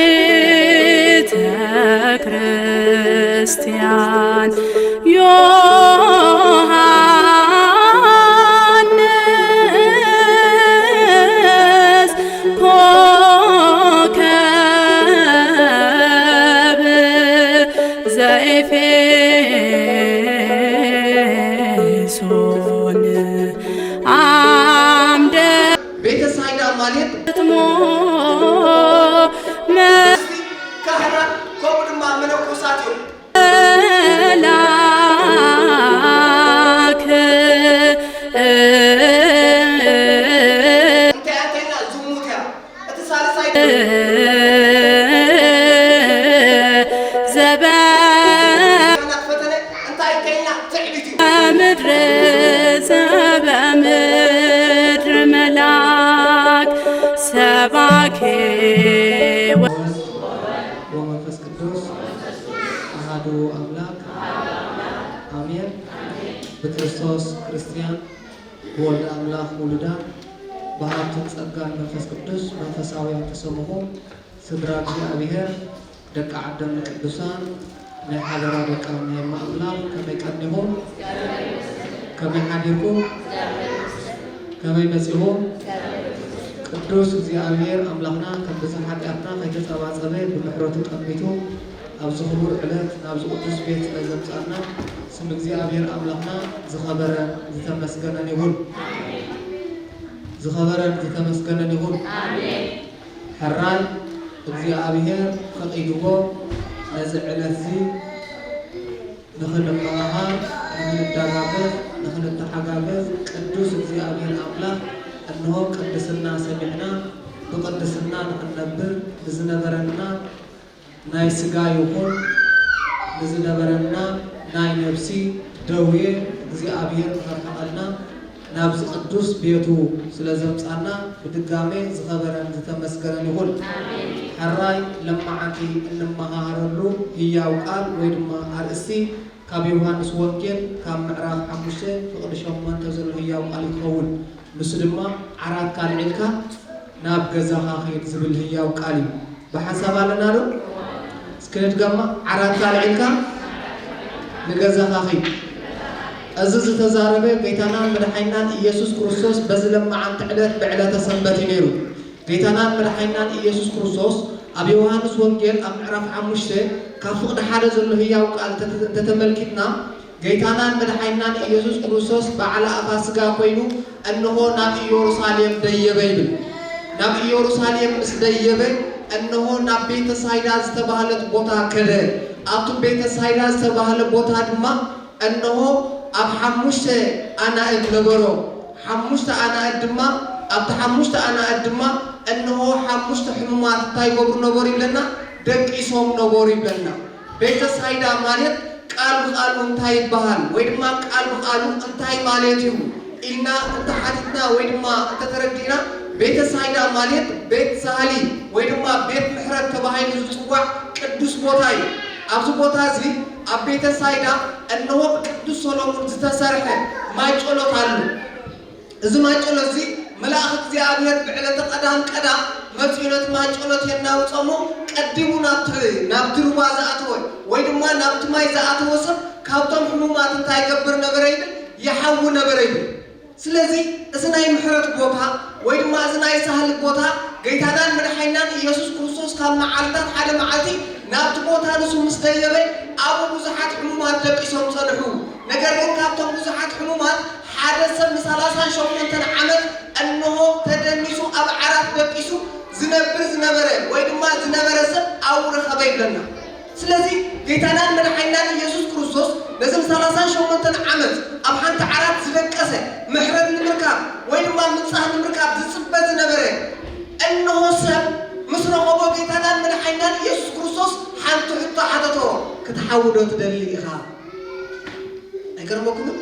ለቤተ ክርስቲያን ዮሐንስ ኮከብ ዘኤፌሶን አምደ ቤተ ሳይዳ ማለት ካህናት ኮብድማ መነኮሳት ላክ እንታያተና ዙሙትያ እተሳለሳይ ዘበ ፈተነ እንታይተኛ ትዕቢት ምድር ዘበምድር መላክ ሰባኬ ወመንፈስ ቅዱስ አሐዱ አምላክ አሜን። በክርስቶስ ክርስቲያን በወልድ አምላክ ውሉዳን በሀብትን ጸጋን መንፈስ ቅዱስ መንፈሳውያን ተሰምሆ ስድራ እግዚአብሔር ደቂ ዓደም ቅዱሳን ናይ ሓደራ ደቂ ናይ አምላክ ከመይ ቀኒሆም ከመይ ሓዲርኩም ከመይ መጺሆም ቅዱስ እግዚአብሔር አምላክና ከብዝሕ ኃጢአትና ከይተጸባጸበ ብምሕረቱ ጠሚቱ ኣብ ዝኽቡር ዕለት ናብ ቅዱስ ቤት ዘምጻና ስም እግዚአብሔር አምላክና ዝኸበረን ዝተመስገነን ይሁን። ዝኸበረን ዝተመስገነን ይሁን። አሜን። ሕራይ እግዚአብሔር ፈቂድዎ ነዚ ዕለት እዚ ንኽንመሃር ንኽንደጋገፍ ንኽንተሓጋገዝ ቅዱስ እግዚአብሔር አምላክ እነሆ ቅድስና ሰሚዕና በቅድስና ንኽነብር ንዝነበረና ናይ ስጋ ይኹን ንዝነበረና ናይ ነፍሲ ደዌ እግዚአብሔር ንኸርሐቐልና ናብዚ ቅዱስ ቤቱ ስለ ዘምጻና ብድጋሜ ዝኸበረን ዝተመስገነን ይሁን። ሕራይ ለማዓንቲ እንመሃረሉ ህያው ቃል ወይ ድማ አርእስቲ ካብ ዮሐንስ ወንጌል ካብ ምዕራፍ 5 ፍቕዲ 8 ዘሎ ህያው ቃል ይኸውን። ንሱ ድማ ዓራት ካልዒልካ ናብ ገዛኻ ኸይድ ዝብል ህያው ቃል እዩ። ብሓሳብ ኣለና ዶ? እስኪ ንድገማ ዓራት ካልዒልካ ንገዛኻ ኸይድ። እዚ ዝተዛረበ ጌታናን መድሓኒናን ኢየሱስ ክርስቶስ በዚ ለማዓንቲ ዕለት ብዕለተ ሰንበት እዩ ነይሩ። ጌታናን መድሓኒናን ኢየሱስ ክርስቶስ ኣብ ዮሐንስ ወንጌል ኣብ ምዕራፍ 5 ካብ ፍቕዲ 1 ዘሎ ህያው ቃል ተተመልኪትና ጌታናን መድሓኒናን ኢየሱስ ክርስቶስ በዓለ ፋሲካ ኮይኑ እነሆ ናብ ኢየሩሳሌም ደየበ ይብል። ናብ ኢየሩሳሌም ምስ ደየበ እነሆ ናብ ቤተ ሳይዳ ዝተባህለት ቦታ ከደ። ኣብቲ ቤተ ሳይዳ ዝተባህለ ቦታ ድማ እነሆ ኣብ 5 ኣናእድ ነበሮ። 5 ኣናእድ ድማ ኣብቲ 5 ኣናእድ ድማ እነሆ 5 ሕሙማት እንታይ ገብሩ ነበሩ ይብለና? ደቂሶም ነበሩ ይብለና። ቤተ ሳይዳ ማለት ቃል ብቃሉ እንታይ ይበሃል ወይ ድማ ቃል ብቃሉ እንታይ ማለት እዩ ኢልና እንተሓቲትና ወይ ድማ እንተተረዲእና ቤተ ሳይዳ ማለት ቤት ሳህሊ ወይ ድማ ቤት ምሕረት ተባሂሉ ዝፅዋዕ ቅዱስ ቦታ እዩ። ኣብዚ ቦታ እዚ ኣብ ቤተ ሳይዳ እነሆ ብቅዱስ ሰሎሞን ዝተሰርሐ ማይ ጸሎት ኣሎ። እዚ ማይ ጸሎት እዚ መልአክ እግዚአብሔር ብዕለተ ቀዳም መጽዮነት ማይ ጸሎት የናውጸሞ ቀዲሙ ናብቲ ሩባ ዝኣተወ ወይ ድማ ናብቲ ማይ ዝኣተወ ሰብ ካብቶም ሕሙማት እንታይ ይገብር ነበረ ይብል? ይሓው ነበረ ይብል። ስለዚ እዚ ናይ ምሕረት ቦታ ወይ ድማ እዚ ናይ ሳህሊ ቦታ ጌታናን መድሓኒናን ኢየሱስ ክርስቶስ ካብ መዓልታት ሓደ መዓልቲ ናብቲ ቦታ ንሱ ምስ ደየበ ኣብኡ ብዙሓት ሕሙማት ደቂሶም ጸንሑ። ነገር ግን ካብቶም ብዙሓት ሕሙማት ሓደ ሰብ ን38 ዓመት እነሆ ተደኒሱ ኣብ ዓራት ደቂሱ ዝነበረ ወይ ድማ ዝነበረ ሰብ ኣብኡ ረኸበ ይብለና። ስለዚ ጌታናን መድሓኒናን ኢየሱስ ክርስቶስ ነዚ 38 ዓመት ኣብ ሓንቲ ዓራት ዝደቀሰ ምሕረት ንምርካብ ወይ ድማ ምንጻህ ንምርካብ ዝጽበ ዝነበረ እነሆ ሰብ ምስ ረኸቦ ጌታናን መድሓኒናን ኢየሱስ ክርስቶስ ሓንቲ ሕቶ ሓተቶ ክትሓውዶ ትደሊ ኢኻ? ኣይገርመኩምን?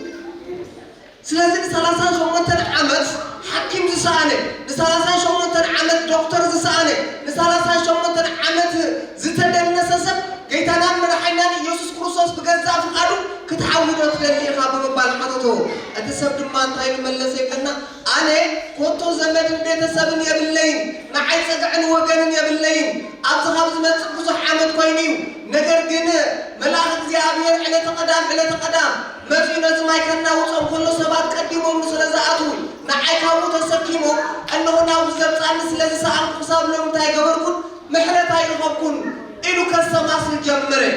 ስለዚ ን38 ዓመት ሓኪም ዝሰኣነ ን38 ዓመት ዶክተር ዝሰኣነ ን38 ዓመት ዝተደነሰ ሰብ ጌታናን መድሓኒናን ኢየሱስ ክርስቶስ ብገዛእ ፍቃዱ ክትሓውዶ ትደሊ ኢኻ ብምባል ሓተቶ እቲ ሰብ ድማ እንታይ ንመለሰ ይብለና? أنا كنت زمن بيت سبن يبلين نعيس عن وجن يبلين أبصر زمن بصح عمد كوينيو نجر جنة ملاك زيابير على تقدام ما في ناس ما يكنا وصل كل سبات قديمهم سلزاتو نعيكوا متسكيمو أنه ناوز زبطان سلز ساعة قصاب لهم تايجوركون محرتاي ربكون إلو كسماس الجمرة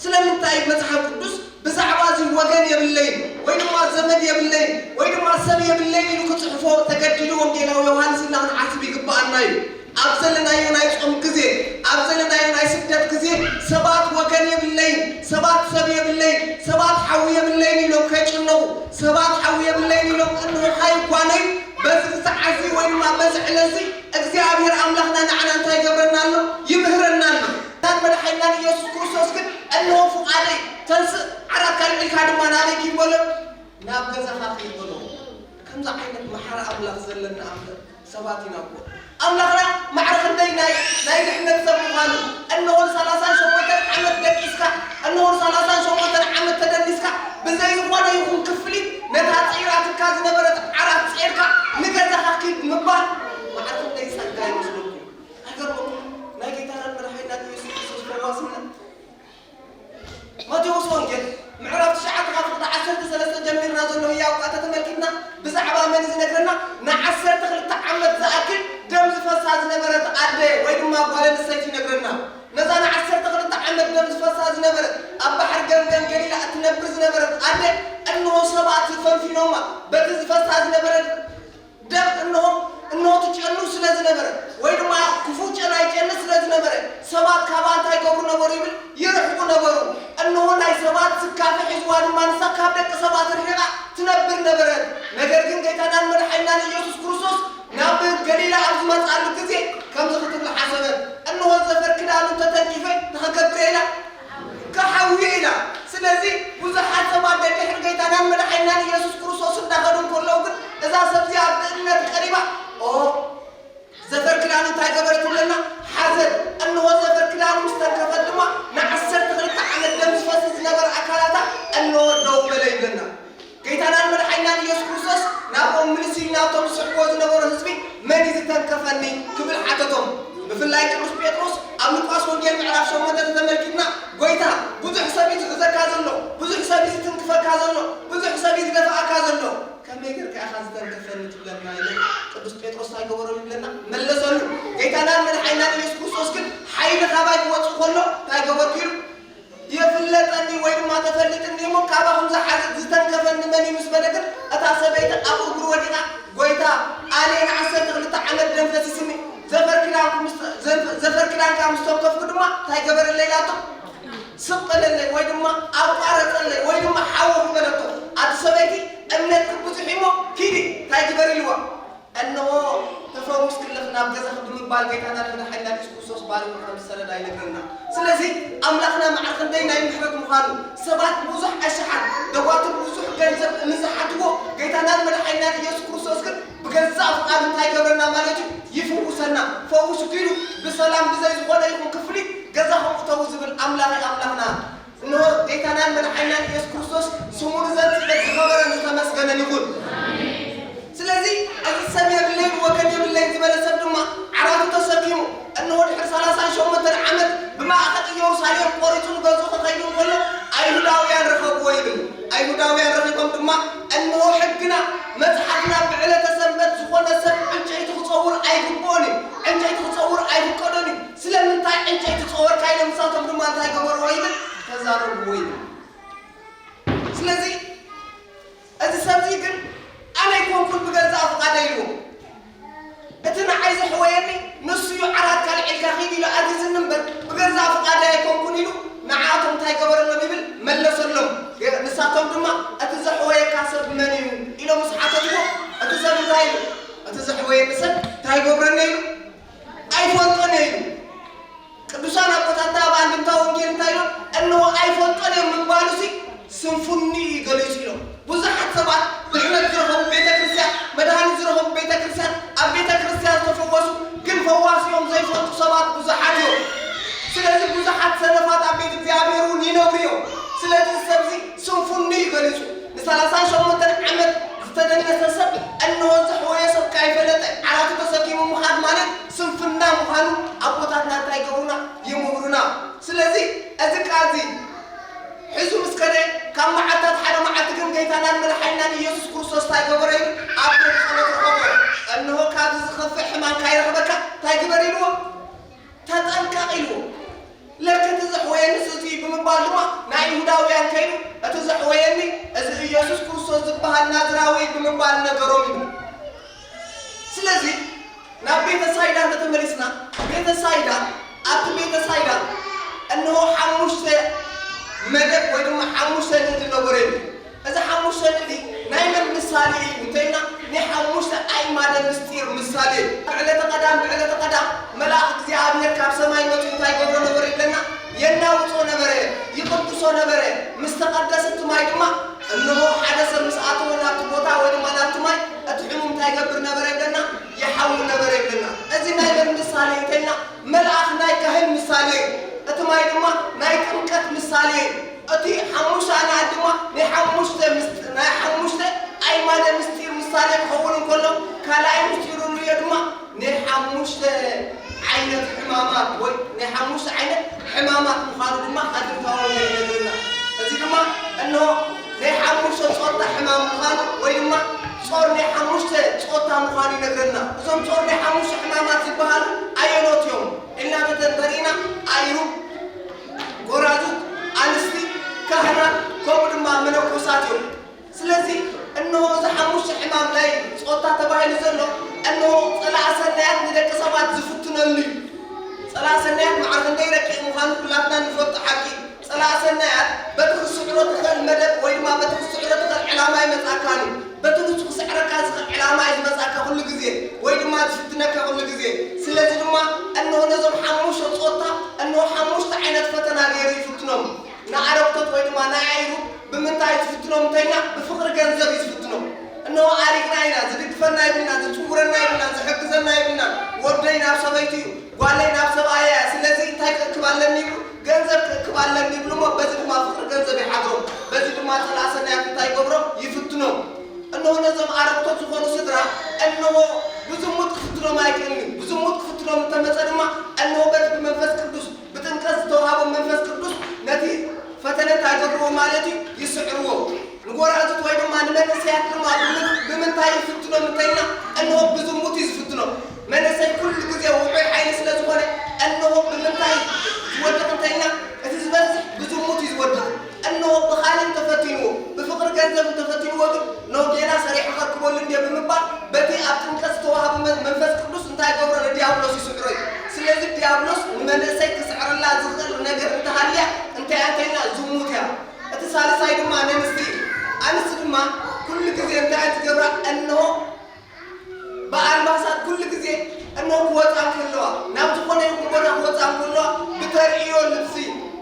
سلام تايج متحف قدس بزعبازي وجن يبلين وين ما زمن يبلين وين ما سب يبلين إلو كتحفوا تجدلوا وجينا ويوهان سنا عصبي قبّان نايو أبزلنا يونايس كذي أبزلنا يونايس سدت كذي سبات وجن يبلين سبات سب يبلين سبات حوي يبلين إلو كتشنو سبات حوي يبلين إلو أنه خايف واني بس تعزي وين ما بس علزي أجزاء أملاكنا نعنا نتاي جبرنا له يمهرنا له كان مدحنا يسوع كريستوس كن أنه فوق عليه تنس على كلمة كادو ما نالك يقوله نابغ زخاف يقوله كم زعينك محر أملاك زلنا أملاك سباتنا أقول أملاكنا معرفة ديناي نحن نسبقانه أنه ثلاثة شومتر عمد دكيسكا أنه ثلاثة شومتر عمد تدنيسكا بزي وانا يكون كفلي نتاع سعيرات الكاز نبرت عرات سعيركا نقدر زخاكي مبان معرفة ديسا جاي مسلوكي أقربكم نايكي تانا مرحينا يسوع كريستوس فواسمنا ما توصون جد معرفة شعب غافض عسرت سلسة جميرنا ظنه هي وقاتة تملكنا بزعبا من زنكرنا نعسر تخلق تعمد زاكل دم زفاس نبرت عدي ويد ما قال السيف نقرنا نزانا عسر تخلق تعمد دم زفاس نبرت أبا حرقم قليل أتنبرز نبرت عدي أنه سبعة فن في نوما بتزفاس نبرت دم أنه تجعلوا سلاز نبرت ويد ما كفوت أنا يجعل سلاز نبرت سبعة كابان تاي قبر نبري يرحبوا نبرو أنه ناي سبعة سكافة حزوان ما نسكاب لك سبعة الحقا تنبر نبرت نقرقن كيتانا مرحينا يسوع كريستوس نابر قليلا عظمت على كذي كم زختم الحسنات أنه الزفر كده أنه تتنجفه تخكبرينا كحوينا سلازي وزحات سبعة دليل كيتانا مرحينا يسوع كريستوس دخلون كله إذا سبزي عبدنا قريبا زفر كده أنه تايقبرت لنا حذر أنه الزفر كده أنه مستنكفت لما نعسر تغلط على الدم فاسس نبر أكلاتا أنه دوم لنا كيتانا مرحينا يسوع كريستوس نابهم منسي نابهم سحوز نبر هزبي من يتنكفني قبل حتتهم بفلاي كروس بيتروس أمي قاس ونجيل معرف شو مدة تملكنا قويتها بزح حسابي تغزا كازلو بزح حسابي تنكفا كازلو بزح حسابي تدفع كازلو كم يقدر كأخذ تنكفني تبلغ ما يلي كروس بيتروس هاي قبروا لنا ملسلو كيتانا مرحينا يسوع كريستوس كن حين خاباي قوات كله هاي قبر كيلو يفلت أني وين ما تفلت أني مو كابهم زحات زتنكفن مني مسبلكن أتعصبيت أبو برودنا قويتا علينا عسر تغلط عمل دنفسي سمي زفر كلام كام مستوقف كدما تاي قبر الليلاتو سقل اللي وين ما أوقارت اللي وين ما حاول بلتو أتعصبيتي أمنت كبوتحيمو كيدي تاي قبر اللوا أنه تفوز كلنا بجزء خدمي بالجيتنا لنا حنا نسكوسوس بالي وخمس سنة دايلة كنا سلزي أملاكنا مع الخندين نايم حرق مخالو سبات بوزح أشحن دوات بوزح جنزب مسحتوه جيتنا لنا حنا يسكوسوس كن بجزء فقام تاي قبرنا مالتي يفوسنا فوز كيلو بسلام بزاي ولا يكون كفلي جزاهم تفوز بالأملاكنا إنه جيتنا لنا حنا يسكوسوس سمور زاد خبرنا نتمسكنا نقول سلازي السمية بالليل وكان بالليل تبلا سبتما عرضوا تسقيمه أنه الحر ثلاثة شو متر عمد بما أخذ يوصاليهم قريتون قزوخ خيلون كله أيهوداويان رخبوا يبل أيهوداويان رخبهم بما أنه حقنا متحقنا بعلة سبت زخونا سب أنجي تتصور أيهبوني أنجي تتصور أيهبكوني سلام انتاي أنجي تتصور كاين مساتهم بما انتاي قبر ويبل تزاروا ويبل سلازي هذا سبزي قل أنا يكون كل بجزء أفقاد اليوم. أتنا عايز حويني نصي عرض كالعيل كخيدي لو أديز النمبر بجزء أفقاد يكون كنيلو نعاتهم تاي قبر النبيل ملسلهم نساتهم دما أتزح حوين كاسب منيو إلى مسحاتهم أتزح تايلو أتزح حوين نسب تاي قبر النيلو أيفون تنيلو كدوسان أبطاتا باندم تاون جيل تايلو أنه أيفون تنيلو من بالوسي سنفني قليسيلو بزحت سبعة نحن زرهم بيت كريستيان مدهن زرهم بيت كريستيان أبيت كريستيان تفوسوا كل فواس يوم زي فوق سبعة بزحت يوم سلازي بزحت سنفات أبيت زيابيرون ينوريو سلازي السبزي سنفني قليسو نسالسان شو متن عمد استدني نسسب أنه زحويس እንታይ ይገብሩና ይምሁሩና ስለዚ እዚ ቃልዚ ሕዙ ምስከደ ካብ መዓልታት ሓደ መዓልቲ ግን ጌታናን መድሓኒናን ኢየሱስ ክርስቶስ እንታይ ገበረ እዩ ኣብ ቤት ጸሎት ረኸቦ እንሆ ካብዚ ዝኸፍእ ሕማም ካይረኽበካ እንታይ ግበር ኢልዎ ተጠንቀቕ ኢልዎ ለከት ዘሕወየኒ ስእቲ ብምባል ድማ ናይ ይሁዳውያን ከይዱ እቲ ዘሕወየኒ እዚ ኢየሱስ ክርስቶስ ዝበሃል ናዝራዊ ብምባል ነገሮም እዩ ስለዚ ናብ ቤተ ሳይዳ ተመሊስና ቤተ ሳይዳ ኣብቲ ቤተ ሳይዳ እንሆ ሓሙሽተ መደብ ወይ ድማ ሓሙሽተ ንግዲ ነበረ እዩ እዚ ሓሙሽተ ንግዲ ናይ መን ምሳሌ እዩ እንተይና ናይ ሓሙሽተ ኣዕማደ ምስጢር ምሳሌ ብዕለተ ቀዳም መልአክ እግዚኣብሔር ካብ ሰማይ መፂኡ እንታይ ገብሮ ነበር ይብለና የናውፆ ነበረ ይቅድሶ ነበረ ምስ ተቀደሰት ማይ ድማ እንሆ ሓደ ሰብ ምስ ኣተወ ናብቲ ቦታ ወይ ድማ ናብቲ ማይ እቲ ሕሙም እንታይ ገብር ነበረ ይብለና ይሓው ነበረ ይብለና እዚ ናይ መን ምሳሌ እንተይና መልአክ ናይ ካህን ምሳሌ እቲ ማይ ድማ ናይ ጥምቀት ምሳሌ እቲ ሓሙሽተ ኣናት ድማ ናይ ሓሙሽተ ኣዕማደ ምስጢር ምሳሌ ክኸውን እንከሎ ካልኣይ ምስጢሩ ንሪኦ ድማ ናይ ሓሙሽተ ዓይነት ሕማማት ወይ ናይ ሓሙሽተ ዓይነት ሕማማት ምዃኑ ድማ ኣድርጋዊ ይነግረና እዚ ድማ እንሆ ናይ ሓሙሽተ ፆታ ሕማም ምዃኑ ወይ ድማ ጾር ናይ ሓሙሽተ ፆታ ምዃኑ ይነግረና እዞም ጾር ናይ ሓሙሽተ ሕማማት ዝበሃሉ ኣየኖት እዮም ኢልና ተተንተሪና ኣይሩ ጎራዙት ኣንስቲ ካህናት ከምኡ ድማ መነኮሳት እዮም ስለዚ እንሆ እዚ ሓሙሽተ ሕማም ናይ ፆታ ተባሂሉ ዘሎ እንሆ ፀላእ ሰናያት ንደቂ ሰባት ዝፍትነሉ እዩ ፀላእ ሰናያት መዓር ክንደይ ረቂቕ ምዃኑ ኩላትና ንፈልጦ ሓቂ ፀላእ ሰናያት በቲ ክስዕሮ ትኽእል መደብ ወይ ድማ በቲ ክስዕሮ ትኽእል ዕላማ ይመፃካኒ በቲ ክስዕረካ ዝኽእል ዕላማ እዩ ዝመፃካ ኩሉ ግዜ ወይ ድማ ዝፍትነካ ኩሉ ግዜ ስለዚ ድማ እንሆ ነዞም ሓሙሽተ ፆታ እንሆ ሓሙሽተ ዓይነት ፈተና ገይሩ ይፍትኖም ንዓረብቶት ወይ ድማ ናይ ዓይሩ ብምንታይ ዝፍትኖም እንተይና ብፍቅሪ ገንዘብ እዩ ዝፍትኖም እንሆ ኣሪግና ኢና ዝድግፈና ይብልና ዝፅውረና ይብልና ዝሕግዘና ይብልና ወደይ ናብ ሰበይቲ እዩ ጓለይ ናብ ሰብኣያ ስለዚ እንታይ ክእክብ ኣለኒ ይብሉ ገንዘብ ክእክብ ኣለኒ ይብሉ ሞ በዚ ድማ ፍቅሪ ገንዘብ ይሓድሮም በዚ ድማ ፀላእ ሰናያት እንታይ ይገብሮም ይፍትኖም እንሆ ነዞም ዓረብቶት ዝኾኑ ስድራ እንሆ ብዝሙት ክፍትኖም ኣይክእልኒ ብዝሙት ክፍትኖም እንተመፀ ድማ እንሆ በቲ ብመንፈስ ቅዱስ ብጥምቀት ዝተዋሃቦም መንፈስ ቅዱስ ነቲ ፈተነ እንታይ ገብርዎ ማለት እዩ ይስዕርዎ ንጎራዙት ወይ ድማ ንመንእሰያት ድማ ብምንታይ ይፍትኖም እንተይና እንሆ ብዝሙት እዩ ዝፍትኖም መንእሰይ ኩሉ ግዜ ውዑይ ሓይሊ ስለ ዝኾነ እንሆ ብምንታይ ዝወድቕ እንተይና እቲ ዝበዝሕ ብዝሙት እዩ ዝወድቕ እንሆ ብኻልእ ተፈቲንዎ ብፍቅሪ ገንዘብ ተፈቲንዎ ግን ነው ጌና ሰሪሑ ከርክበሉ እንደ ብምባል በቲ ኣብ ጥምቀት ዝተዋሃቦ መንፈስ ቅዱስ እንታይ ገብሮ ንዲያብሎስ ይስዕሮ እዩ ስለዚ ዲያብሎስ ንመንእሰይ ክስዕረላ ዝኽእል ነገር እንተሃልያ እንታይ እንተይና ዝሙት እያ እቲ ሳልሳይ ድማ ንንስቲ ኣንስቲ ድማ ኩሉ ግዜ እንታይ ትገብራ እንሆ ብኣልባሳት ኩሉ ግዜ እንሆ ክወፃ ከለዋ ናብ ዝኾነ ይኹን ቦታ ክወፃ ከለዋ ብተርእዮ ልብሲ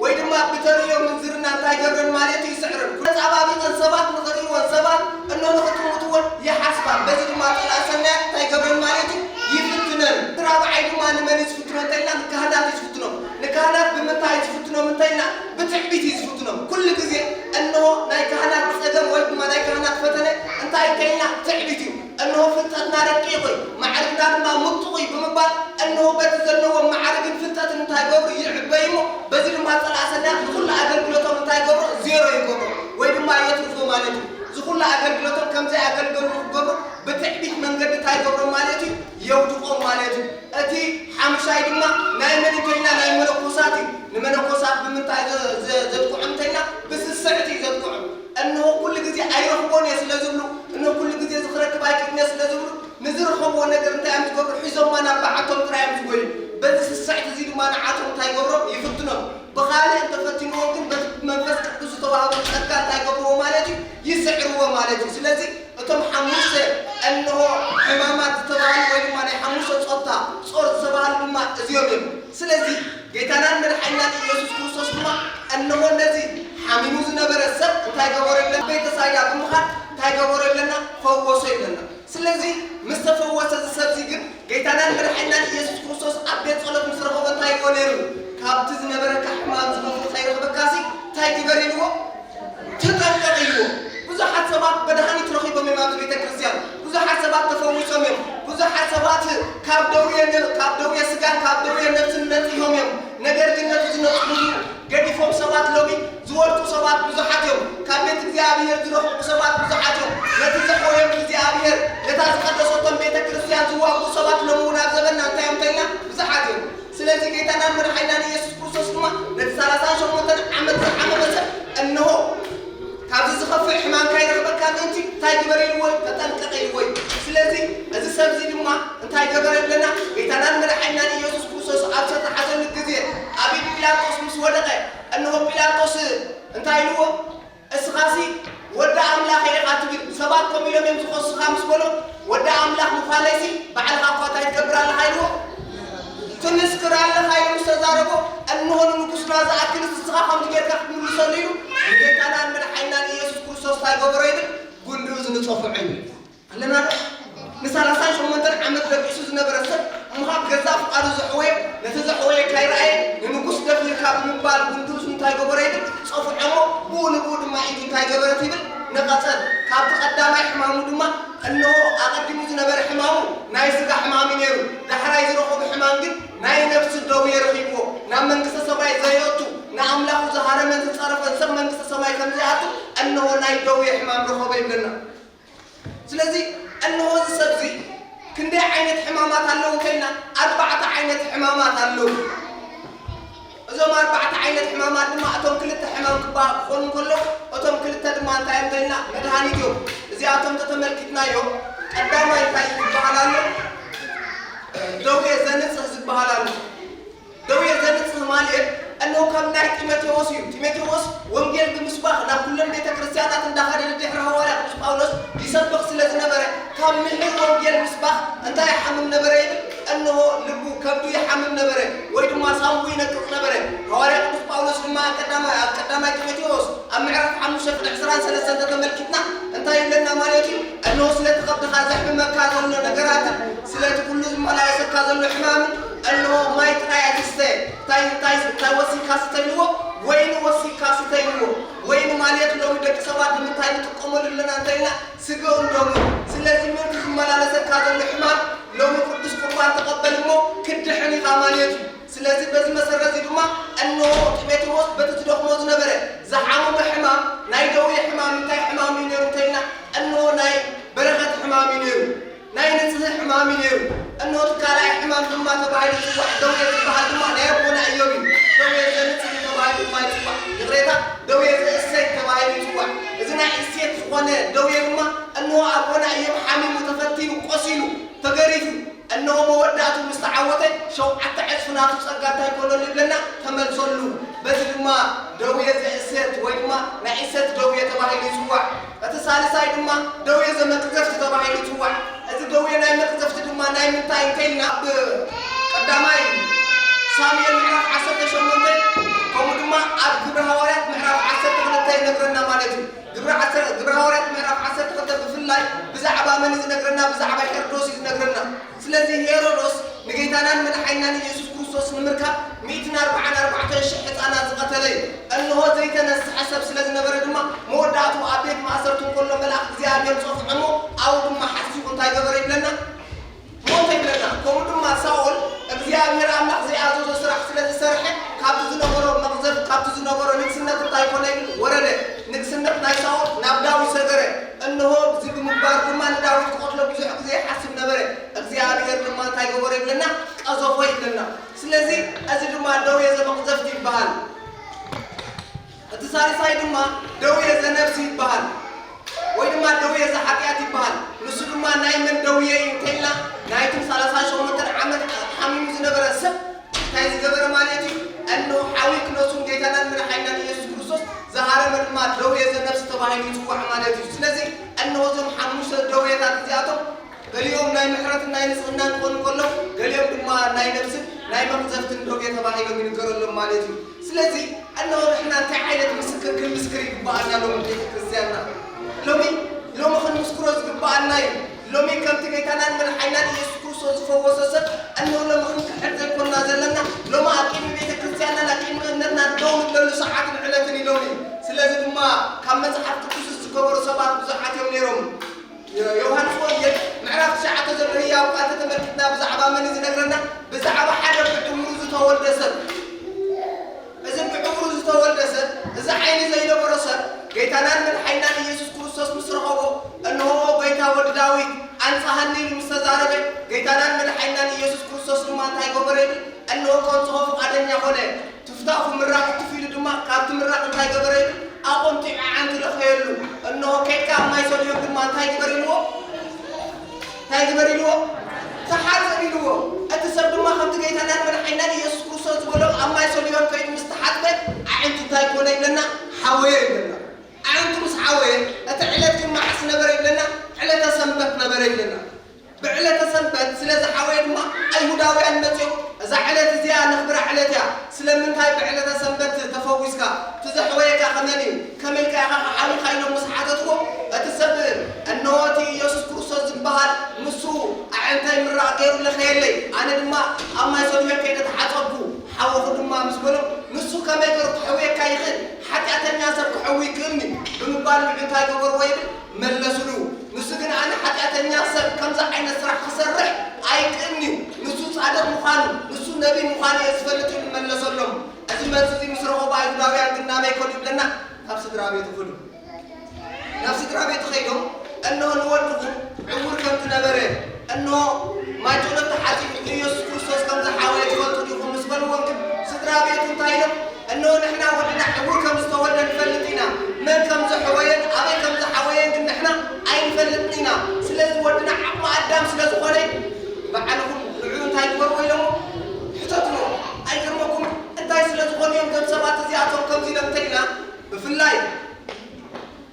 ወይ ድማ ብተርእዮ ምንዝርና እንታይ ገብረን ማለት እዩ ይስዕረን ተፃባቢቐን ሰባት ንኽሪእዎን ሰባት እንሆ ንኽጥምትዎን ይሓስባ በዚ ድማ ፀላእ ሰናያት እንታይ ገብረን ማለት እዩ ይፍትነን ራብዓይ ድማ ንመን እዩ ዝፍትኖ እንተኢልና ንካህናት እዩ ዝፍትኖም ንካህናት ብምንታይ እዩ ዝፍትኖም እንተኢልና ብትዕቢት እዩ ዝፍትኖም ኩሉ ግዜ እንሆ ናይ ካህናት ፀገም ወይ ድማ ናይ ካህናት ፈተነ እንታይ እንተኢልና ትዕቢት እዩ እንሆ ፍልጠትና ረቂቕ እዩ ማዕርግና ድማ ምጡቕ እዩ ብምባል እንሆ በቲ ዘለዎም ማዕርግን ፍልጠትን እንታይ ገብሩ ይዕበይ እሞ በዚ ድማ ፀላእ ሰናያት ዝኩሉ ኣገልግሎቶም እንታይ ገብሮ ዜሮ ይገብሮ ወይ ድማ የትርፎ ማለት እዩ ዝኩሉ ኣገልግሎቶም ከምዘይ ኣገልገሉ ክገብሩ ብትዕቢት መንገዲ እንታይ ገብሮ ማለት እዩ የውድቆም ማለት እዩ እቲ ሓምሻይ ድማ ናይ መን እንተይና ናይ መነኮሳት እዩ ንመነኮሳት ብምንታይ ዘጥቁዑ እንተይና ብስስዕቲ እዩ ዘጥቁዑ እንሆ ኩሉ ግዜ ኣይረኽቦን እየ ስለ ዝብሉ እንሆ ኩሉ ግዜ ዝኽረክብ ኣይክእልነ ስለ ዝብሉ ንዝረኸብዎ ነገር እንታይ እዮም ዝገብሩ ሒዞማ ናብ በዓቶም ጥራይ እዮም ዝጎዩ በዚ ስስዕቲ እዚ ድማ ንዓቶም እንታይ ገብሮም ይፍትኖም ብኻልእ እንተፈቲንዎ ግን በቲ መንፈስ ቅዱስ ዝተዋሃቦ ጸጋ እንታይ ገብርዎ ማለት እዩ ይስዕርዎ ማለት እዩ ስለዚ እቶም ሓሙሽተ እንሆ ሕማማት ዝተባሃሉ ወይ ድማ ናይ ሓሙሽተ ፆታ ጾር ዝተባሃሉ ድማ እዚኦም እዮም ስለዚ ጌታናን መድሓኒናን ኢየሱስ ክርስቶስ ድማ እንሆ ነዚ ሓሚሙ ዝነበረ ሰብ እንታይ ገበሮ የለና ቤተ ሳይዳ ብምኻድ እንታይ ገበሮ የለና ፈወሶ የለና ስለዚ ምስ ተፈወሰ ዝሰብዚ ግን ጌታናን መድሓኒናን ኢየሱስ ክርስቶስ ኣብ ቤት ጸሎት ምስ ረኸቦ እንታይ ይብሎ ነይሩ ካብቲ ዝነበረካ ሕማም ዝመፍል ከይረኽበካሲ እንታይ ግበር ኢልዎ ተጠንቀቕ ኢልዎ ብዙሓት ሰባት መድሓኒት ረኺቦም እዮም ኣብዚ ቤተ ክርስቲያን ብዙሓት ሰባት ተፈዊሶም እዮም ብዙሓት ሰባት ካብ ደውየ ስጋን ካብ ደውየ ነፍስን ነፂሆም እዮም ነገር ግን ነጥብ ገዲፎም ሰባት ሎሚ ዝወልቁ ሰባት ብዙሓትዮም ካብ ቤት እግዚአብሔር ዝረኽቡ ሰባት ብዙሓትዮም ነቲ ዘቆየም እግዚአብሔር ነታ ዝቀደሶቶም ቤተ ክርስቲያን ዝዋጉ ሰባት ሎሙና ዘበና እንታዮም ተይና ብዙሓትዮም ስለዚህ ጌታና መድኃኒታችን ኢየሱስ ክርስቶስ ድማ ነቲ 38 ዓመት ዝዓመተ እነሆ ካብዚ ዝኸፍዕ ሕማም ካይረኽበካ ምንቲ እንታይ ግበረሉ ወይ ተጠንቀቀሉ ወይ ስለዚህ እዚ ሰብዚ ድማ እንታይ ገበረለና ጌታና መድኃኒታችን ኢየሱስ ክርስቶስ ኣብ ዝተሓዘሉ ግዜ ኣብ ጲላጦስ ምስ ወደቀ እነሆ ጲላጦስ እንታይ ኢልዎ እስኻሲ ወደ ኣምላኽ ኢኻ ትብል ሰባት ኮሚሎም እዮም ዝኸስኻ ምስ በሎ ወደ ኣምላኽ ምዃለይሲ ባዕልኻ እኳ እንታይ ትገብር ኣለኻ ኢልዎ ትምስክር ኣለኻ ኢሉ ዝተዛረቦ እነሆ ንጉስና ዝኣክል እስኻ ከምዚ ጌርካ ክትምልሰሉ ኢሉ ጌታና መድኃኒታችን ኢየሱስ ክርስቶስ እንታይ ገበሮ ይብል ጉንድኡ ዝንፀፍዑ ይብል ኣለና ዶ ን38 ዓመት ረቂሱ ዝነበረ ሰብ እምኻብ ገዛ ፍቃዱ ዘሕወየ ነቲ ዘሕወየ ካይረአየ ንንጉስ ደፍልካ ብምባል ጉንድኡ እንታይ ገበሮ ይብል ፀፍዖሞ ብኡ ንብኡ ድማ ኢዱ እንታይ ገበረት ይብል ነቐፀል ካብቲ ቀዳማይ ሕማሙ ድማ እነሆ ኣቐዲሙ ዝነበረ ሕማሙ ናይ ስጋ ሕማም ነይሩ ዳሕራይ ዝረኸቡ ሕማም ግን ናይ ነፍሲ ደውየ ረኺብዎ ናብ መንግስተ ሰማይ ዘየቱ ንኣምላኹ ዝሃረመን ዝፀረፈን ሰብ መንግስተ ሰማይ ከም ዘይኣቱ እነሆ ናይ ደውየ ሕማም ረኸበ ይብለና ስለዚ እነሆ እዚ ሰብዚ ክንደይ ዓይነት ሕማማት ኣለዉ ከይና 4 ዓይነት ሕማማት ኣለዉ እዞም 4 ዓይነት ሕማማት ድማ እቶም ክልተ ሕማም ክኾኑ ከለዉ እቶም ክልተ ድማ እንታይ እዮም ተይና መድሃኒት እዮም እዚኣቶም ተተመልኪትናዮም ቀዳማይ እንታይ ዝበሃል ኣሎ ደዌ ዘንጽህ ዝበሃል ኣሎ ደዌ ዘንጽህ ማለት እነሆ ከም ናይ ጢሞቴዎስ እዩ ጢሞቴዎስ ወንጌል ብምስባኽ ናብ ኩለን ቤተ ክርስቲያናት እንዳኸደ ድሕሪ ሐዋርያ ቅዱስ ጳውሎስ ይሰብኽ ስለ ዝነበረ ካብ ምሕር ወንጌል ምስባኽ እንታይ ይሓምም ነበረ ይብል እነሆ ልቡ ከብዱ ይሓምም ነበረ ወይ ድማ ሳምቡ ይነቅቕ ነበረ ሐዋርያ ቅዱስ ጳውሎስ ድማ ቀዳማይ ጢሞቴዎስ ኣብ ምዕራፍ 5:23 ተተመልኪትና እንታይ ይብለና ማለት እዩ እነሆ ስለተቐብድኻ ዘሕምመካ ዘሎ ነገራትን ስለቲ ኩሉ ዝመላለሰካ ዘሎ ሕማምን እነሆ ማይ ጥራይ ኣትስተየ እንታይ ወሲድካ ስተይልዎ ወይኒ ወሲድካ ስተይልዎ ወይኒ ማለት ሎሚ ደቂ ሰባት ንምንታይ ንጥቀመሉ ኣለና እንተይልና ስግኡ እንዶሙ ስለዚ ምንቲ ዝመላለሰካ ዘሎ ሕማም ሎሚ ቅዱስ ቁርባን ተቐበል እሞ ክድሕን ኢኻ ማለት እዩ ስለዚ በዚ መሰረት ድማ እነሆ ጢሞቴዎስ በቲ ዝደኽሞ ዝነበረ ዝሓመመ ሕማም ናይ ደዌ ሕማም እንታይ ሕማም እዩ ነይሩ እንተይልና እነሆ ናይ በረኸት ሕማም እዩ ነይሩ ናይ ንጽህ ሕማም እዩ ነይሩ እነሆ ካልኣይ ሕማም ድማ ተባሂሉ ይፅዋዕ ደዌ ዝበሃል ድማ ናይ ኣቦና ኢዮብ እዩ ደዌ ዘንጽህ ተባሂሉ ድማ ይፅዋዕ ይቕሬታ ደዌ ዘእሴት ተባሂሉ ይፅዋዕ እዚ ናይ እሴት ዝኾነ ደዌ ድማ እነሆ ኣቦና ኢዮብ ሓሚሙ ተፈቲኑ ቆሲሉ ተገሪፉ እነሆ መወዳእቱ ምስ ተዓወተ 7 ዕፅፊ ናቱ ፀጋ እንታይ ኮነሉ ይብለና ተመልሰሉ በዚ ድማ ደዌ ዘእሴት ወይ ድማ ናይ እሴት ደዌ ተባሂሉ ይፅዋዕ እቲ ሳልሳይ ድማ ደዌ ዘመቅዘፍቲ ተባሂሉ ይፅዋዕ እዚ ደዌ ናይ መቅዘፍቲ ድማ ናይ ምንታይ እንተይልና ቀዳማይ ሳሙኤል ምዕራፍ 18 ከምኡ ድማ ኣብ ግብረ ሐዋርያት ምዕራፍ 12 ይነግረና ማለት እዩ ግብረ ሐዋርያት ምዕራፍ 12 ብፍላይ ብዛዕባ መን ዝነግረና ብዛዕባ ሄሮዶስ ዝነግረና ስለዚ ሄሮዶስ ንጌታናን መድኃኒታችን ኢየሱስ ክርስቶስ ንምርካብ 144,000 ህፃናት ዝቐተለ እነሆ ዘይተነስሐ ሰብ ስለ ዝነበረ ድማ መወዳእቱ ኣብ ቤት ማእሰርቱ ከሎ መልኣክ እግዚአብሔር ፀፍዖሞ ኣብኡ ድማ ሓሲቡ እንታይ ገበረ ይብለና ሞተ ይብለና ከምኡ ድማ ሳኦል እግዚአብሔር ኣምላኽ ዘይኣዘዞ ስራሕ ስለ ዝሰርሐ ካብቲ ዝነበሮ መቕዘፍ ካብቲ ዝነበሮ ንግስነት እንታይ ኮነ ይብል ወረደ ንግስነት ናይ ሳኦል ናብ ዳዊት ሰገረ እነሆ እዚ ብምግባር ድማ ንዳዊት ክቆትሎ ብዙሕ ግዜ ይሓስብ ነበረ እግዚአብሔር ድማ እንታይ ገበረ ይብለና ቀዘፎ ይብለና ስለዚ እዚ ድማ ደዌ ዘመቕዘፍቲ ይበሃል እቲ ሳልሳይ ድማ ደዌ ዘነፍሲ ይበሃል ወይ ድማ ደዌ ዘኃጢአት ይበሃል ንሱ ድማ ናይ መን ደዌ እዩ እንተይልና ናይቶም 38 ዓመት ሓሚሙ ዝነበረ ሰብ እንታይ ዝገበረ ማለት እዩ እነሆ ሓዊ ክነሱን ጌታናን መድኃኒታችን ኢየሱስ ክርስቶስ ዝሃረመ ድማ ደዌ ዘነፍሲ ተባሂሉ ይፅዋዕ ማለት እዩ ስለዚ እነሆ እዞም 5 ደዌታት እዚኣቶም ገሊኦም ናይ ምሕረትን ናይ ንጽህናን ክኾኑ ከሎም ገሊኦም ድማ ናይ ነፍስን ናይ መቕዘፍትን ደዌ ተባሂሎም ይንገረሎም ማለት እዩ ስለዚ እነሆ ንሕና እንታይ ዓይነት ምስክር ክንምስክር ይግባአና ሎሚ ቤተ ክርስቲያንና ሎሚ ክንምስክሮ ዝግባአና እዩ ሎሚ ከምቲ ጌታናን መድኃኒታችን ኢየሱስ ክርስቶስ ዝፈወሰ ሰብ እነሆ ሎሚ ክንክሕድ ዘይኮንና ዘለና ሎሚ ኣብ ቅድሚ ቤተ ክርስቲያንና ኣብ ቅድሚ እምነትና ደው ንብለሉ ሰዓትን ዕለትን እዩ ሎሚ ስለዚ ድማ ካብ መጽሓፍ ቅዱስ ዝገበሩ ሰባት ብዙሓት እዮም ነይሮም ዮሐንስ ወንጌል ምዕራፍ 9 ዘሎ ህያው ቃል ተመልክትና ብዛዕባ መን ዝነግረና ብዛዕባ ሓደ ብዕምሩ ዝተወልደ ሰብ ጌታናን መድኃኒናን ኢየሱስ ክርስቶስ ምስ ረኸቦ እንሆ ጌታ ወዲ ዳዊት አንጻሐኒ ኢሉ ምስ ተዛረበ ጌታናን መድኃኒናን ኢየሱስ ክርስቶስ ድማ እንታይ ገበረ ይብል እንሆ ከንጽሖ ፈቃደኛ ኾነ ትፍታፉ ምራቅ ትፊሉ ድማ ካብቲ ምራቅ እንታይ ገበረ ይብል ኣቆምቲ ዓንቲ ለኸየሉ እንሆ ከይድካ ማይ ሰልዮም ድማ እንታይ ግበር ኢልዎ ተሓጽብ ኢልዎ እቲ ሰብ ድማ ከምቲ ጌታናን መድኃኒናን ኢየሱስ ክርስቶስ ዝበሎ ኣብ ማይ ሰልዮም ከይዱ ምስ ተሓጽበ ዓንቲ እንታይ ኮነ ይብለና ሓወየ ይብለና ዓንቲ ምስ ሓወየ እቲ ዕለት ግን ማዕስ ነበረ ይብለና ዕለተ ሰንበት ነበረ ይብለና بعلة سنبت سلازة حوالي ما أيهوداوي عن متيو إذا علة زيادة نخبر علتها سلمن هاي بعلة سنبت تفوزك تزحويك خمني كمل كأخ حامل خير مسحاتته أتسبب النواتي يسوع كروسوس زبال مسو أعنتي من رأجير ولا خيالي أنا لما أما يسوي كيد تحاسبه حاول ما مسبله مسو كمل كرت حوي كايخد حتى أتني أسبق حوي كلني بمبال من هاي كبر ويل ملسلو نسجن أنا حتى أتني أسبق كم زعين أسرح خسرح أيكني نسوس عدد مخان نسو نبي مخان يسفلت من لسلم أزمة زي مسرحه بعد داوي عندنا ما يكون لنا نفس درابي تقولوا نفس درابي تخيلهم أنه نوده عمر كم تنبره أنه ما جلت حاجة يسوع كريستوس كم زحاوي تقول يقول مسبل وانك سدرابي تنتهيهم أنه نحن ودنا عمر كم استولنا نفلتنا من كم زحوين أبي كم زحوين كنا نحن أين فلتنا سلز ودنا عم قدام سلز خلي بعلهم العيون تاي كبروا حتتنا أي كرمكم أنت سلز خلي يوم كم سبعة زيادة كم زي لم تجنا بفلاي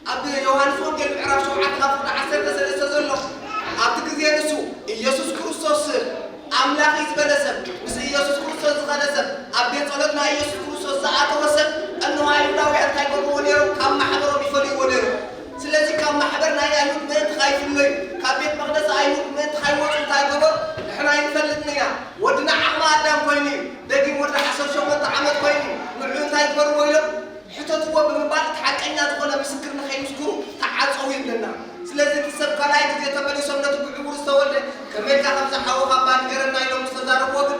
عبد يوحنا فوق العراش وعد خفض عسر تسلسل زلوا عبد كذي نسو يسوع كريستوس أملاك يزبلسب مس يسوع كريستوس غلسب عبد صلتنا يسوع كريستوس زعات وسب أنه هاي الدعوة تاي كبروا كم محبروا بفلي ونيرو سلزي كم محبرنا يا أيوب من تخايف اللي كابيت مقدس أيوب من تخايف وتاي كبر إحنا ينفلتنا ودنا عما قدام كويني دقيم ودنا حسب شو ما تعمد كويني مرعون تاي كبروا ويلو حتى توا بمبارك حقنا تقول مسكرنا خير مسكرو تعاصوا لنا سلازم تسب كلاي تجي تبني سمنة بعمر استولد كمل كم زحوا خبان قرنا يوم استزاروا وقت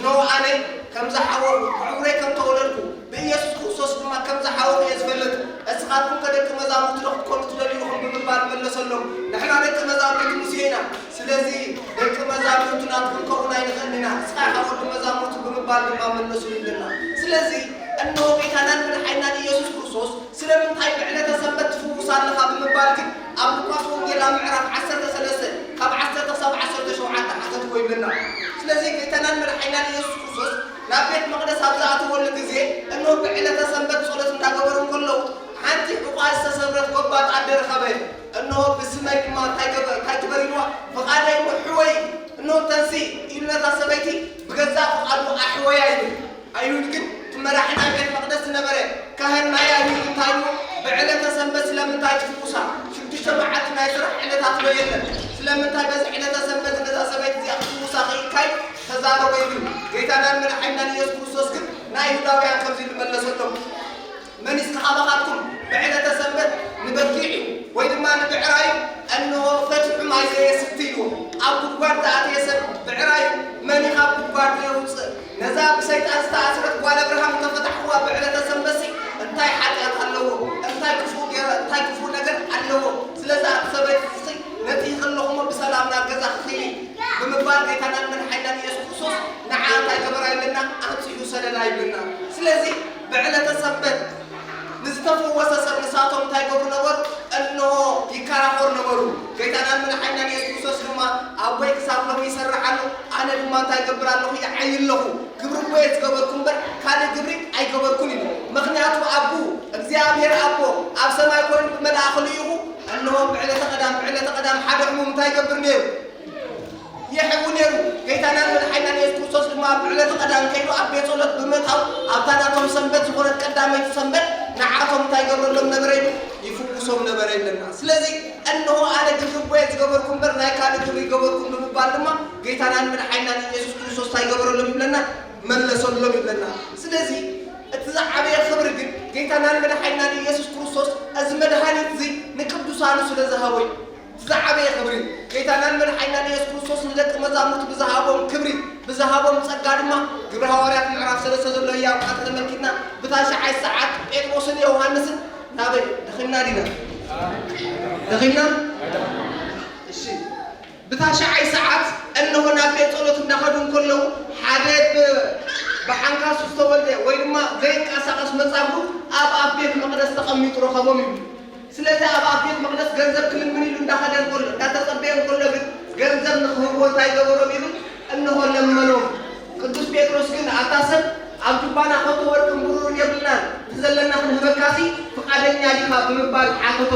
نو أنا كم زحوا عمري كم تولدكم بيسوع كريستوس بما كم زحوا يزفلت أسقاطكم كده كم زامو تروح كل تدليلهم بمبارك من لسلم نحن عليك كم زامو تمسينا سلازم كم زامو تنادكم كونا ينغنينا سقاها كم زامو بمبارك ما من لسلنا سلازم أنه بيتنا من حينان يسوع كريستوس سلام هاي بعلة سبت فوق صار لها بمبارك أبو قاسم يلا معرف عسرة ثلاثة كم عسرة سبع عسرة شوعات حتى تقول لنا سلازم بيتنا من حينان يسوع كريستوس لا بيت مقدس أبزعته ولا كذي أنه بعلة سبت صلاة نعبرهم كله حتى حقوق السسبرة قبات عدر خبر أنه بسمك ما تكبرينه فقال يوم حوي أنه تنسي إلا تسبيتي بجزاء فقالوا أحوي أيون كن مراحنا بيت مقدس نبره كهن ما يأيون تايو بعلة سنبت لمن تاج فوسا شفت جماعتنا يشرح علة تطبيقنا لمن تاج بس علة سنبت نذا سبيت زي فوسا غير كاي تزاروا ويبل جيتنا من حنا يسوع كريستوس كن نايو داوي عن خمسين ملسلهم من استحاباتكم بعلة سنبت نبكيعي ويدما نبعراي أنه فتح ما يستيلو أبو قارد عتيسر بعراي من يخاف قارد يوص نزاب سيد أستعصرت ولا برهم تفتح هو بعلة سنبسي انتاي حاجات اللو انتاي كفو نجر اللو سلازا سبيت سي نتي خلهم بسلام ناجز خيلي بمبال كيتنا من حيدان يسوع كريستوس نعم تاي كبراي لنا أنتي يوسلنا يبلنا سلازي بعلة سنبت نستفو وسسر نساتهم تاي كبر نبر أنه يكرهور نبرو كيتنا من حيدان يسوع كريستوس لما أبوي كسب له يسرح له أنا لما تاي كبر له يعين له كبر بيت كبركم بر كان كبري أي كبركوني مغنياتو أبو እግዚአብሔር አቦ ኣብ ሰማይ ኮን መላእኽሉ ይሁ أنه بعلة قدام حدا عموم تاي كبر نيرو يحبو نيرو كيتنا من حينان يسوع كريستوس لما بعلة قدام كيلو أبي صلت بمتاو أبتناتهم سنبت زخورت قدامي سنبت نعاتهم تاي كبر لهم نبرين يفوقسهم نبرين لنا سلازي أنه أنا جبت بيت كبركم بر ناي كان جبري كبركم بمبالما كيتنا من حينان يسوع كريستوس تاي كبر لهم لنا ملسوا لهم لنا سلازي تزعبي خبر جد جيتنا من حينان يسوع كريستوس أزمد هاني زي نكبدوسان سودا زهاوي تزعبي خبر جيتنا من حينان يسوع كريستوس ندك مزاموت بزهابهم كبري بزهابهم سجادما جبر هواريات معرف سلسلة الله يا وقت الملكنا بتاشع الساعات بيتوصل يوحنسن ታበይ ደኺልና ዲና ደኺልና እሺ ብታሻዓይ ሰዓት እንሆ ናብ ቤት ጸሎት እንዳኸዱ እንከለዉ ሓደ ብሓንካሱ ዝተወልደ ወይ ድማ ዘይንቀሳቐስ መጻጉዕ ኣብ ቤት መቕደስ ተቐሚጡ ረኸቦም ይብሉ ስለዚ ኣብ ቤት መቕደስ ገንዘብ ክልምን ኢሉ እንዳኸደ እንከሎ እንዳተጸበየ እንከሎ ግን ገንዘብ ንኽህብዎ እንታይ ገበሮም ይብል እንሆ ለመኖም ቅዱስ ጴጥሮስ ግን ኣታ ሰብ ኣብ ጁባና ኸቶ ወርቅን ብሩርን የብልናን ትዘለና ክንህበካሲ ፍቃደኛ ዲኻ ብምባል ሓተቶ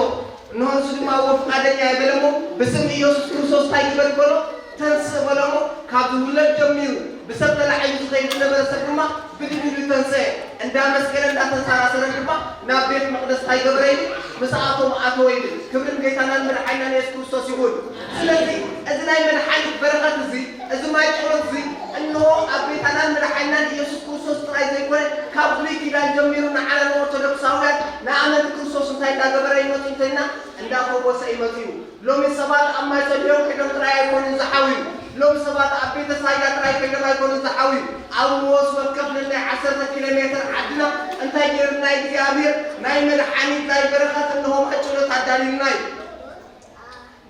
እንሆ ንሱ ድማ ወ ፍቃደኛ የበለሞ ብስም ኢየሱስ ክርስቶስ እንታይ ይበል በሎ ተንስእ በሎሞ ካብ ዝውለድ ጀሚሩ ብሰብ ተላዒሉ ዝኸይድ ዝነበረ ሰብ ድማ ብድቢሉ ተንስአ እንዳመስገነ እንዳተንሳራሰረ ድማ ናብ ቤት መቕደስ እንታይ ገበረ ይብል ብሰዓቶም ኣተወ ይብል ክብርን ጌታናን መድሓኒናን ኢየሱስ ክርስቶስ ይኹን ስለዚ እዚ ናይ መድሓኒት በረኸት እዚ እዚ ማይ ጸሎት እዚ እንሆ ኣብ ጌታናን መድሓኒናን ኢየሱስ ክርስቶስ ጥራይ ዘይኮነ ካብ ብሉይ ኪዳን ጀሚሩ ንዓና ኦርቶዶክሳውያን ንኣመንቲ ክርስቶስ እንታይ እንዳገበረ ይመፁ እንተይና እንዳፈወሰ ይመፁ እዩ ሎሚ ሰባት ኣብ ማይ ጸልዮም ከይዶም ጥራይ ኣይኮኑን ዝሓውዩ ሎሚ ሰባት ኣብ ቤተ ሳይዳ ጥራይ ከይዶም ኣይኮኑን ዝሓውዩ ኣብ ንወስ ወከፍ ንናይ 10 ኪሎ ሜትር ዓድና እንታይ ጌርና እግዚኣብሔር ናይ መድሓኒት ናይ በረኸት እንሆ ማይ ጸሎት ኣዳሊልና እዩ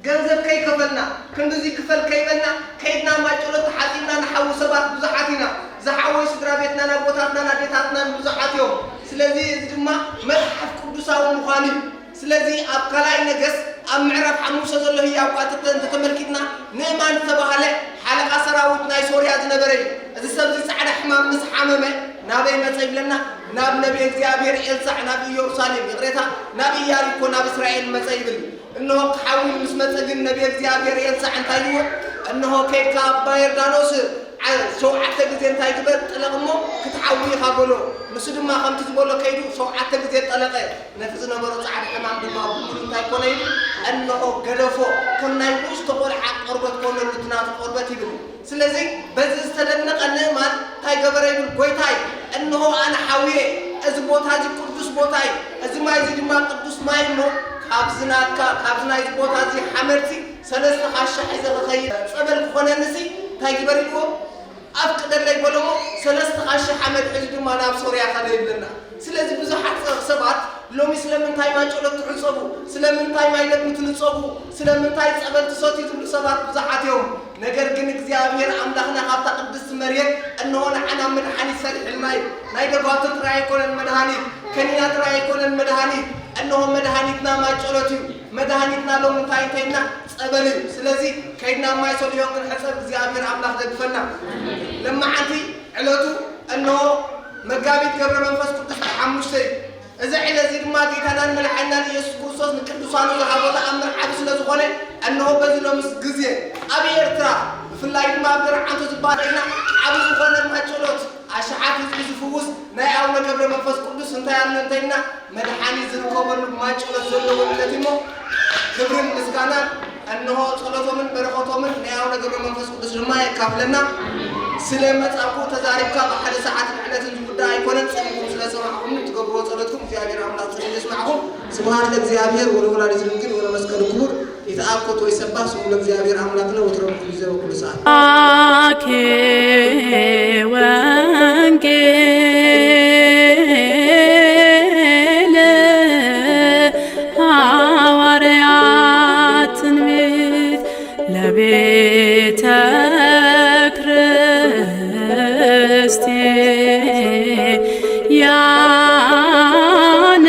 ገንዘብ ከይከፈልና ክንድዚ ክፈል ከይበልና ከይድና ማይ ጸሎት ተሓጢና ንሓዊ ሰባት ብዙሓት ኢና ዝሓወይ ስድራ ቤትና ናቦታትና ናዴታትና ብዙሓት እዮም ስለዚ እዚ ድማ መጽሓፍ ቅዱሳዊ ምዃኑ እዩ ስለዚ ኣብ ካልኣይ ነገስ ኣብ ምዕራፍ 5 ዘሎ ህያው ቃል ተመልኪትና ንእማን ዝተባሃለ ሓለቓ ሰራዊት ናይ ሶርያ ዝነበረ እዩ እዚ ሰብ እዚ ጻዕዳ ሕማም ምስ ሓመመ ናበይ መፀ ይብለና ናብ ነቢይ እግዚአብሔር ኤልሳዕ ናብ ኢየሩሳሌም ይቕሬታ ናብ ኢያሪኮ ናብ እስራኤል መፀ ይብል እንሆ ክሓዊል ምስ መፀ ግን ነቢይ እግዚአብሔር ኤልሳዕ እንታይ ይዎ እንሆ ከይድካ ኣባ ዮርዳኖስ ሸውዓተ ግዜ እንታይ ግበር ጥለቕሞ ክትሓዊ ኢኻ በሎ ንሱ ድማ ከምቲ ዝበሎ ከይዱ ሸውዓተ ግዜ ጠለቐ ነቲ ዝነበሮ ጻዕዳ ሕማም ድማ ብሙሉ እንታይ ኮነ ይብል እንሆ ገደፎ ከም ናይ ውሽጢ ቆልዓ ቆርበት ኮነሉ እቲ ናቱ ቆርበት ይብል ስለዚ በዚ ዝተደነቐ ንእማን እንታይ ገበረ ይብል ጎይታይ እንሆ ኣነ ሓውየ እዚ ቦታ እዚ ቅዱስ ቦታ እዩ እዚ ማይ እዚ ድማ ቅዱስ ማይ እሞ ካብ ዝናትካ ካብ ዝናይ ቦታ እዚ ሓመድቲ ሰለስተ ካሻ ሒዘ ክኸይድ ፀበል ክኾነንሲ እንታይ ግበር ይብዎ ኣብ ቅደለይ በሎሞ ሰለስተ ካሻ ሓመድ ሒዙ ድማ ናብ ሶርያ ካለ ይብለና ስለዚ ብዙሓት ሰባት ሎሚ ስለምንታይ ማይ ጸሎት ትዕጸቡ ስለምንታይ ማይ ለግሚ ትንጸቡ ስለምንታይ ፀበል ትሰትዩ ዝብሉ ሰባት ብዙሓት እዮም ነገር ግን እግዚአብሔር ኣምላኽና ካብታ ቅድስቲ መርየም እንሆ ንዓና መድሓኒት ሰሪሕልና እዩ ናይ ደጓቶ ጥራይ ኣይኮነን መድሃኒት ከኒና ጥራይ ኣይኮነን መድሃኒት እንሆ መድሃኒትና ማይ ጸሎት እዩ መድሃኒትና ሎሚ እንታይ እንተይና ፀበል እዩ ስለዚ ከይድና ማይ ሰልዮ ክንሕፀብ እግዚአብሔር ኣምላኽ ደግፈና ለማዓንቲ ዕለቱ እንሆ መጋቢት ገብረ መንፈስ ቅዱስ 5 እዚ ዕለት እዚ ድማ ጌታናን መድሓኒናን ኢየሱስ ክርስቶስ ንቅዱሳኑ ዝሃቦታ ኣብ ምርዓብ ስለዝኾነ እንሆ በዚ ሎምስ ግዜ ኣብ ኤርትራ ብፍላይ ድማ ኣብ ደርዓንቶ ዝበሃልና ዓብ ዝኾነ ማይ ጸሎት ኣሽሓት ህዝቢ ዝፍውስ ናይ ኣቡነ ገብረ መንፈስ ቅዱስ እንታይ ኣለ እንተይና መድሓኒት ዝርከበሉ ማይ ጸሎት ዘለዎ ዕለት እሞ ክብርን ምስጋናን እንሆ ጸሎቶምን በረኸቶምን ናይ ኣቡነ ገብረ መንፈስ ቅዱስ ድማ የካፍለና ስለ መጻጉዕ ተዛሪብካ ብሓደ ሰዓት ዕለት ጉዳይ ኣይኮነን ጸሎትኩም ስለ ሰማዕኩም ትገብርዎ ጸሎትኩም እግዚአብሔር ኣምላኽ ስለዝስማዕኩም ስብሐት ለእግዚአብሔር ወለወላዲቱ ድንግል ወለመስቀሉ ክቡር ይትአኮት ወይሰባህ ስሙ ለእግዚአብሔር አምላክነ ወትረም ኩሉ ዘበ ኩሉ ሰዓት አኬ ወንጌል ሐዋርያት ትንቢት ለቤተ ክርስቲያን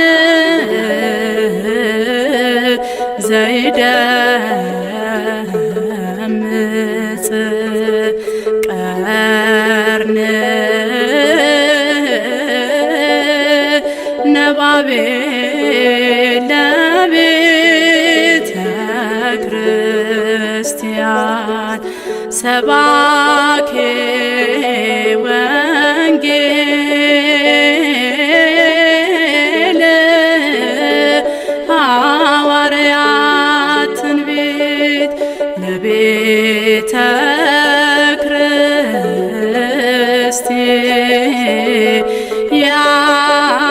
ዘይደምጽ ቀርን ነባቤ ለቤተ ክርስቲያን ሰባኬ ወንጌል ሐዋርያት ትንቢት ለቤተ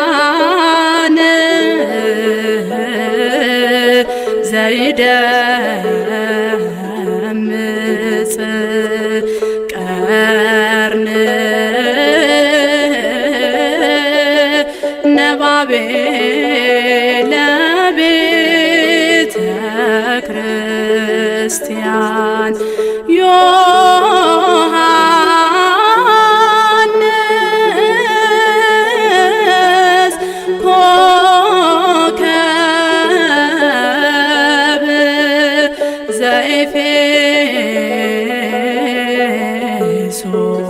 ክርስቲያን ዘይደምጽ ቀርን ነባቤ ኢየሱስ